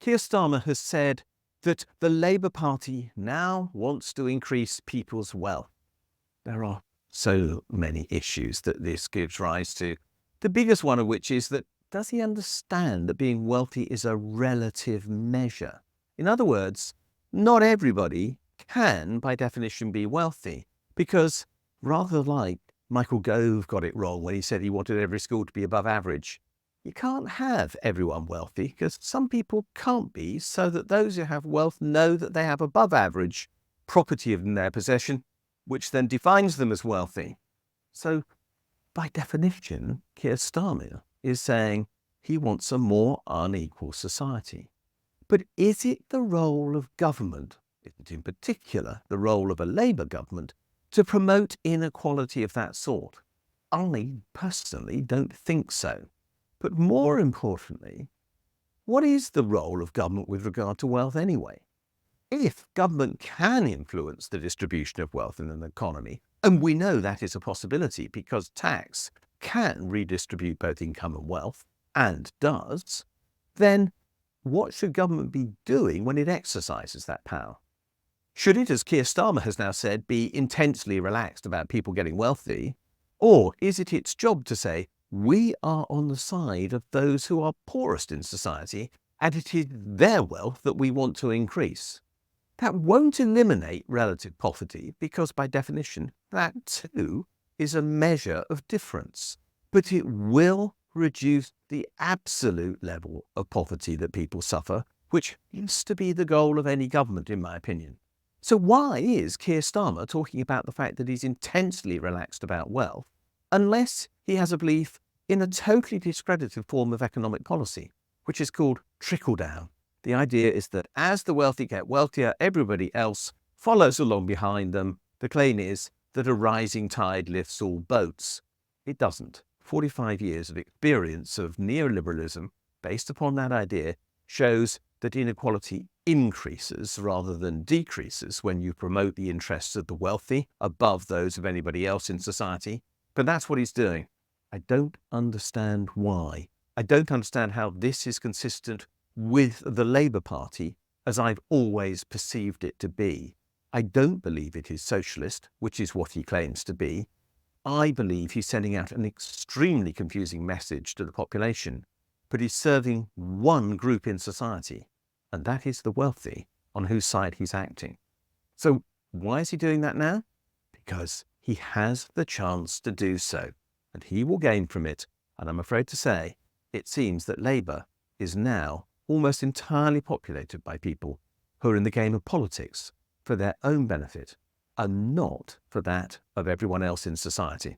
Keir Starmer has said that the Labour Party now wants to increase people's wealth. There are so many issues that this gives rise to, the biggest one of which is that does he understand that being wealthy is a relative measure? In other words, not everybody can, by definition, be wealthy, because rather like Michael Gove got it wrong when he said he wanted every school to be above average, you can't have everyone wealthy because some people can't be, so that those who have wealth know that they have above average property in their possession, which then defines them as wealthy. So, by definition, Keir Starmer is saying he wants a more unequal society. But is it the role of government, isn't in particular the role of a Labour government, to promote inequality of that sort? I personally don't think so. But more importantly, what is the role of government with regard to wealth anyway? If government can influence the distribution of wealth in an economy, and we know that is a possibility because tax can redistribute both income and wealth, and does, then what should government be doing when it exercises that power? Should it, as Keir Starmer has now said, be intensely relaxed about people getting wealthy? Or is it its job to say, we are on the side of those who are poorest in society, and it is their wealth that we want to increase? That won't eliminate relative poverty because, by definition, that too is a measure of difference. But it will reduce the absolute level of poverty that people suffer, which used to be the goal of any government, in my opinion. So why is Keir Starmer talking about the fact that he's intensely relaxed about wealth, unless he has a belief in a totally discredited form of economic policy, which is called trickle-down? The idea is that as the wealthy get wealthier, everybody else follows along behind them. The claim is that a rising tide lifts all boats. It doesn't. 45 years of experience of neoliberalism based upon that idea shows that inequality increases rather than decreases when you promote the interests of the wealthy above those of anybody else in society. But that's what he's doing. I don't understand why. I don't understand how this is consistent with the Labour Party as I've always perceived it to be. I don't believe it is socialist, which is what he claims to be. I believe he's sending out an extremely confusing message to the population, but he's serving one group in society, and that is the wealthy, on whose side he's acting. So why is he doing that now? Because he has the chance to do so, and he will gain from it. And I'm afraid to say, it seems that Labour is now almost entirely populated by people who are in the game of politics for their own benefit and not for that of everyone else in society.